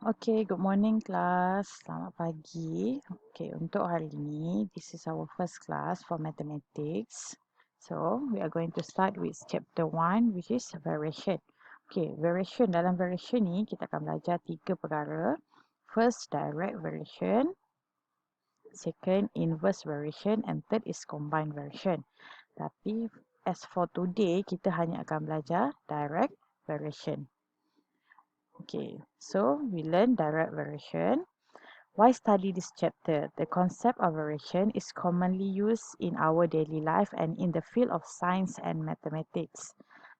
Okay, good morning class. Selamat pagi. Okay, untuk hari ini, this is our first class for mathematics. So, we are going to start with chapter 1 which is variation. Okay, variation. Dalam variation ni, kita akan belajar 3 perkara. First, direct variation. Second, inverse variation. And third is combined variation. Tapi, as for today, kita hanya akan belajar direct variation. Okay, so we learn direct variation. Why study this chapter? The concept of variation is commonly used in our daily life and in the field of science and mathematics.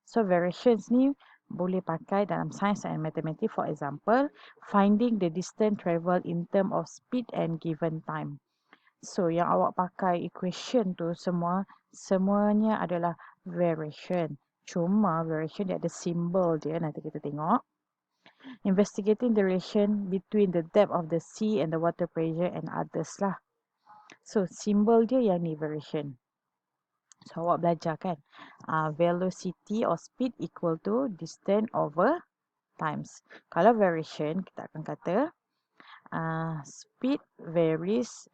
So variations ni boleh pakai dalam science and mathematics. For example, finding the distance travel in term of speed and given time. So yang awak pakai equation tu semuanya adalah variation. Cuma variation dia ada symbol dia, nanti kita tengok. Investigating the relation between the depth of the sea and the water pressure and others lah. So, symbol dia yang ni variation. So, awak belajar kan? Velocity or speed equal to distance over times. Kalau variation, kita akan kata speed varies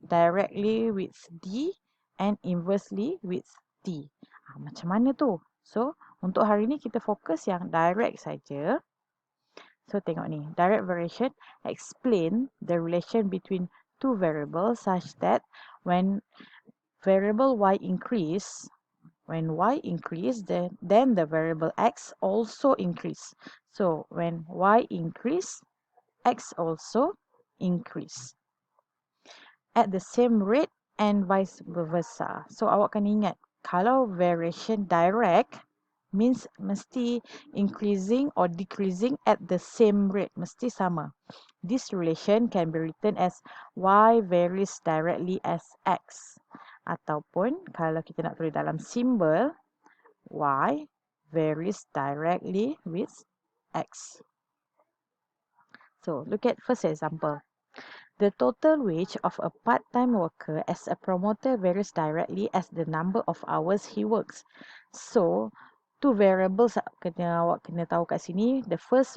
directly with d and inversely with t. Macam mana tu? So, untuk hari ni kita fokus yang direct saja. So tengok ni, direct variation explain the relation between two variables such that when variable y increase, then the variable x also increase. So when y increase, x also increase at the same rate and vice versa. So awak kena ingat, kalau variation direct means mesti increasing or decreasing at the same rate, mesti sama. This relation can be written as y varies directly as x. Ataupun kalau kita nak tulis dalam symbol, y varies directly with x. So look at first example. The total wage of a part-time worker as a promoter varies directly as the number of hours he works. So, two variables awak kena tahu kat sini. The first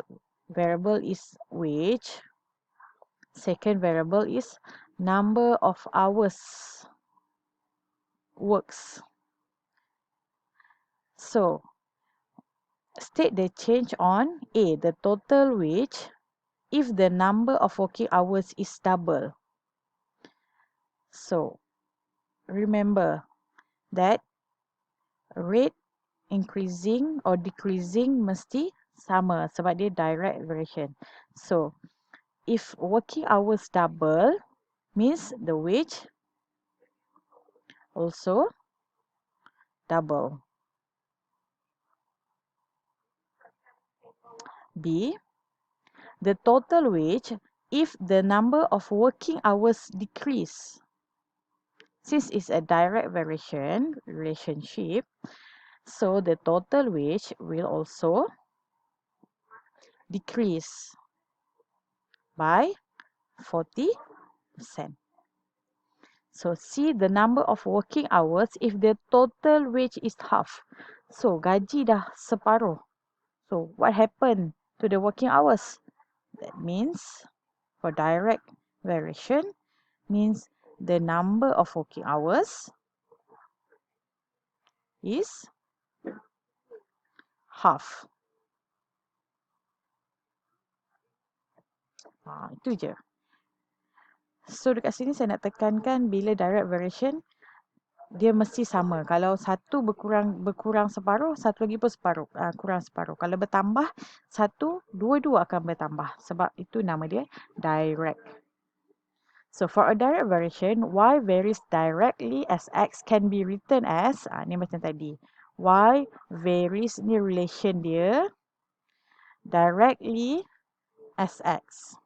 variable is wage. Second variable is number of hours works. So, state the change on A, the total wage, if the number of working hours is double. So, remember that rate increasing or decreasing mesti sama sebab dia direct variation. So, if working hours double means the wage also double. B, the total wage if the number of working hours decrease. Since it's a direct variation relationship, so the total wage will also decrease by 40%. So see the number of working hours if the total wage is half. So gaji dah separuh. So what happened to the working hours? That means for direct variation means the number of working hours is half. Itu je. So dekat sini saya nak tekankan bila direct variation dia mesti sama. Kalau satu berkurang separuh, satu lagi pun separuh, kurang separuh. Kalau bertambah, dua-dua akan bertambah. Sebab itu nama dia direct. So for a direct variation, y varies directly as x can be written as, ni macam tadi. Y varies, ni relation dia, directly as x.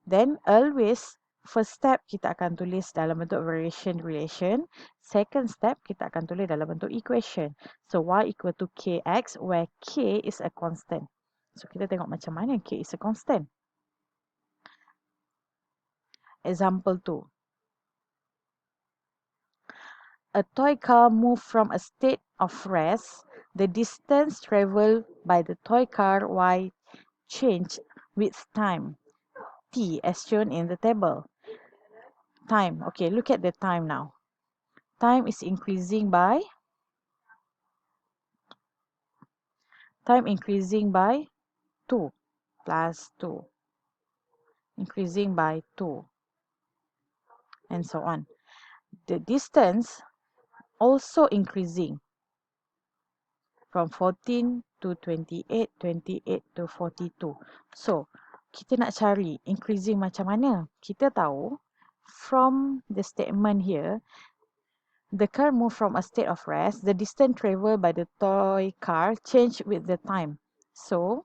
Then always first step kita akan tulis dalam bentuk variation relation. Second step kita akan tulis dalam bentuk equation. So y equal to kx where k is a constant. So kita tengok macam mana k is a constant. Example 2. A toy car moved from a state of rest. The distance traveled by the toy car y changed with time. t as shown in the table. Time. Okay, look at the time now. Time is increasing by 2 plus 2, increasing by 2, and so on. The distance also increasing from 14 to 28, 28 to 42. So, kita nak cari increasing macam mana? Kita tahu from the statement here, the car moved from a state of rest. The distance traveled by the toy car changed with the time. So,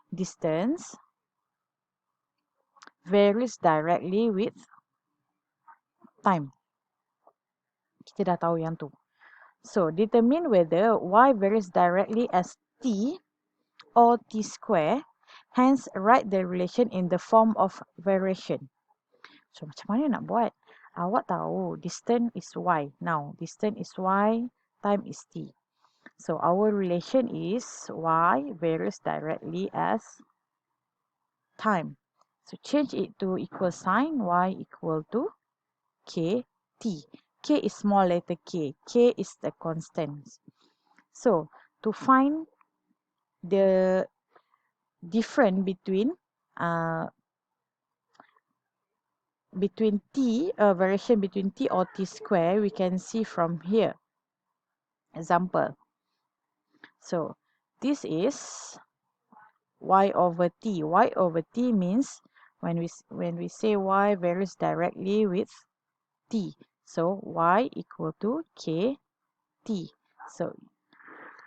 distance varies directly with time. Kita dah tahu yang tu. So, determine whether y varies directly as t or t square. Hence, write the relation in the form of variation. So, macam mana nak buat? Awak tahu distance is y. Now, distance is y, time is t. So, our relation is y varies directly as time. So, change it to equal sign, y equal to k t. K is small letter k. K is the constant. So, to find the difference between variation between t or t square, we can see from here. Example. So, this is y over t. Y over t means when we say y varies directly with t. So, y equal to k t. So,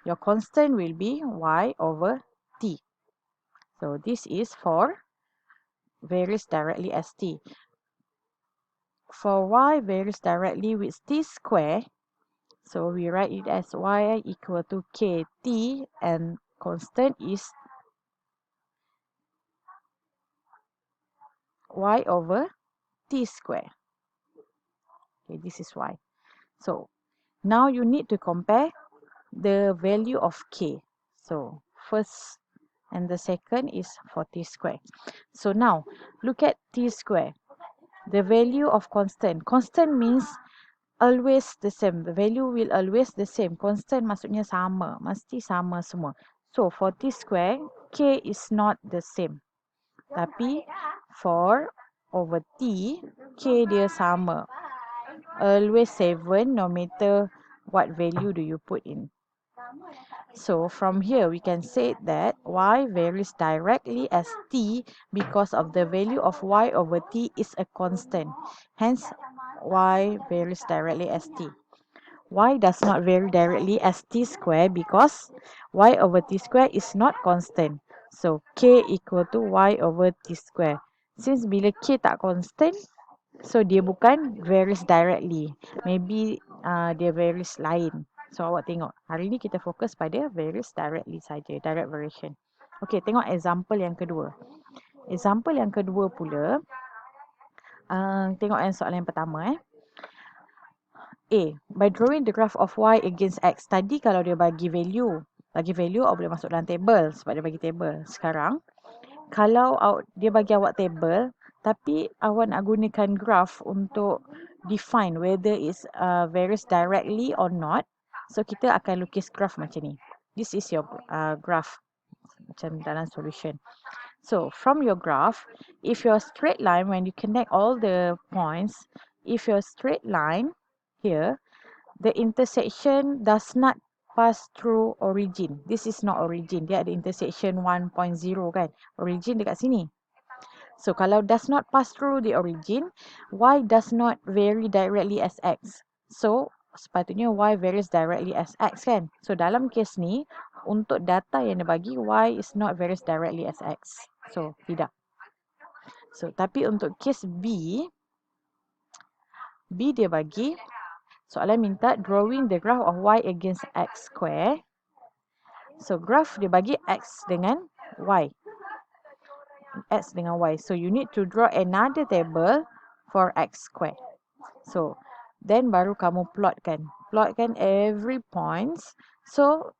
your constant will be y over t. So, this is for varies directly as t. For y varies directly with t square, so we write it as y equal to kt, and constant is y over t square. Okay, this is y. So, now you need to compare the value of k. So, first and the second is for t square. So, now look at t square. The value of constant. Constant means always the same. The value will always the same. Constant maksudnya sama. Mesti sama semua. So, for t square, k is not the same. Tapi, for over t, k dia sama. Always 7 no matter what value do you put in. So, from here, we can say that y varies directly as t because of the value of y over t is a constant. Hence, y varies directly as t. Y does not vary directly as t square because y over t square is not constant. So, k equal to y over t square. Since bila k tak constant, so dia bukan varies directly. Maybe dia varies lain. So, awak tengok. Hari ni kita fokus pada varies directly saja. Direct variation. Okay, tengok example yang kedua. Example yang kedua pula. Tengok yang soalan yang pertama. A. By drawing the graph of y against x. Tadi kalau dia bagi value. Awak boleh masuk dalam table sebab dia bagi table. Sekarang, kalau dia bagi awak table, tapi awak nak gunakan graph untuk define whether it's varies directly or not. So, kita akan lukis graph macam ni. This is your graph. Macam dalam solution. So, from your graph, if your straight line, when you connect all the points, if your straight line here, the intersection does not pass through origin. This is not origin. Dia ada intersection 1.0 kan. Origin dekat sini. So, kalau does not pass through the origin, y does not vary directly as x. So, sepatutnya y varies directly as x kan. So, dalam kes ni, untuk data yang dia bagi, y is not varies directly as x. So, tidak. So, tapi untuk kes B dia bagi, soalan minta drawing the graph of y against x square. So, graph dia bagi x dengan y. X dengan y. So, you need to draw another table for x square. So, then baru kamu plotkan. Plotkan every points. So,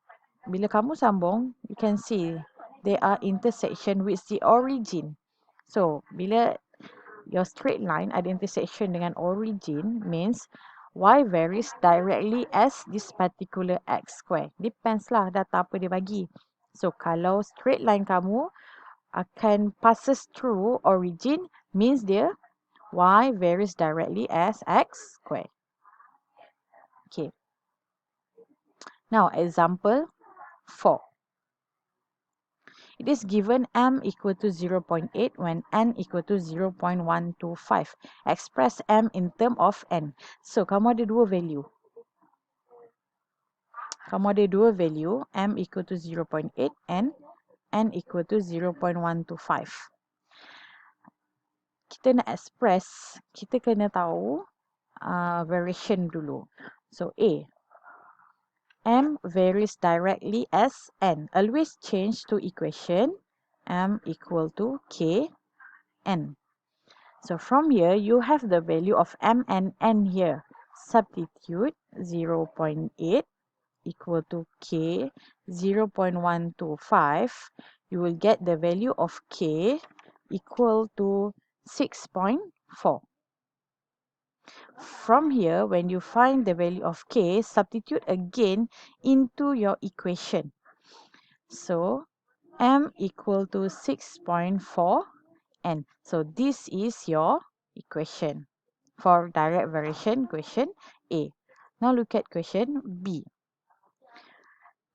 bila kamu sambung, you can see there are intersection with the origin. So, bila your straight line ada intersection dengan origin means y varies directly as this particular x square. Depends lah data apa dia bagi. So, kalau straight line kamu akan passes through origin means dia y varies directly as x square. Okay. Now, example 4. It is given m equal to 0.8 when n equal to 0.125. Express m in term of n. So, kamu ada dua value. Kamu ada dua value, m equal to 0.8 and n equal to 0.125. Kita nak express, kita kena tahu variation dulu. So, A. M varies directly as n. Always change to equation m equal to k n. So from here, you have the value of m and n here. Substitute 0.8 equal to k 0.125. You will get the value of k equal to 6.4. From here, when you find the value of k, substitute again into your equation. So, m equal to 6.4 n. So, this is your equation for direct variation question A. Now, look at question B.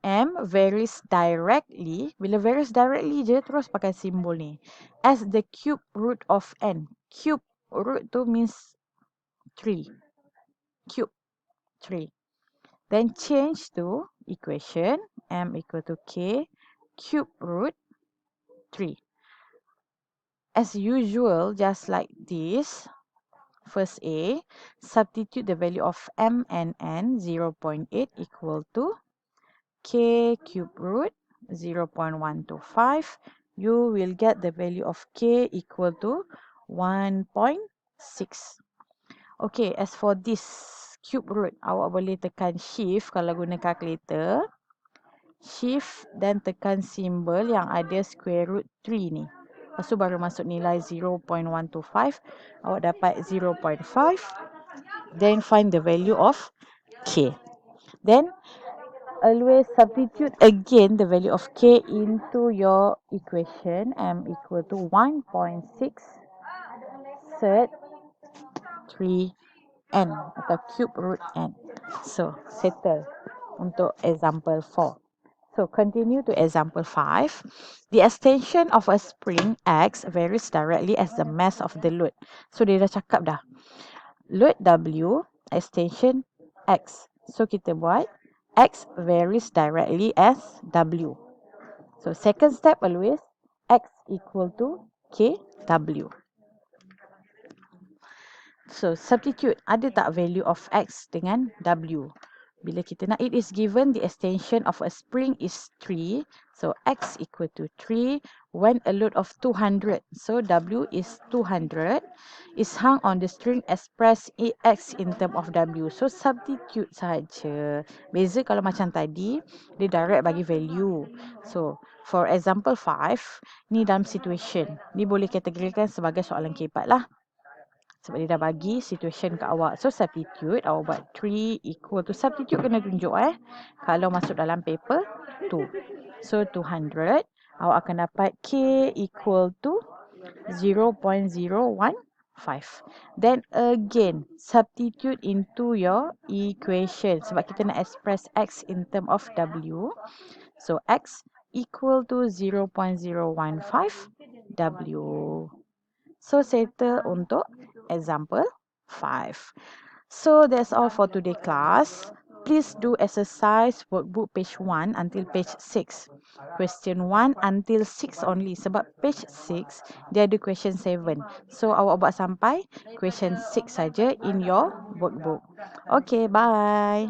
M varies directly. Bila varies directly je, terus pakai simbol ni. As the cube root of n. Cube root tu means 3. Cube 3. Then change to equation m equal to k cube root 3. As usual, just like this, first A, substitute the value of m and n 0.8 equal to k cube root 0.125. You will get the value of k equal to 1.6. Okay, as for this cube root, awak boleh tekan shift kalau guna calculator. Shift dan tekan simbol yang ada square root 3 ni. Lepas tu baru masuk nilai 0.125. Awak dapat 0.5. Then find the value of k. Then always substitute again the value of k into your equation. M equal to 1.6 third 3 n atau cube root n. So, settle untuk example 4. So, continue to example 5. The extension of a spring X varies directly as the mass of the load. So, dia dah cakap dah. Load W, extension X. So, kita buat X varies directly as W. So, second step always X equal to KW. So, substitute. Ada tak value of X dengan W? Bila kita nak, it is given the extension of a spring is 3. So, X equal to 3 when a load of 200. So, W is 200. Is hung on the string express X in term of W. So, substitute sahaja. Beza kalau macam tadi, dia direct bagi value. So, for example 5, ni dalam situation. Ni boleh kategorikan sebagai soalan K4 lah. Sebab dia dah bagi situation kat awak. So, substitute. Awak buat 3 equal to. Substitute kena tunjuk kalau masuk dalam paper 2. So, 200. Awak akan dapat K equal to 0.015. Then again, substitute into your equation. Sebab kita nak express X in term of W. So, X equal to 0.015 W. So, settle untuk example 5. So, that's all for today class. Please do exercise workbook page 1 until page 6. Question 1 until 6 only. Sebab page 6, dia ada question 7. So, awak buat sampai question 6 saja in your workbook. Okay, bye.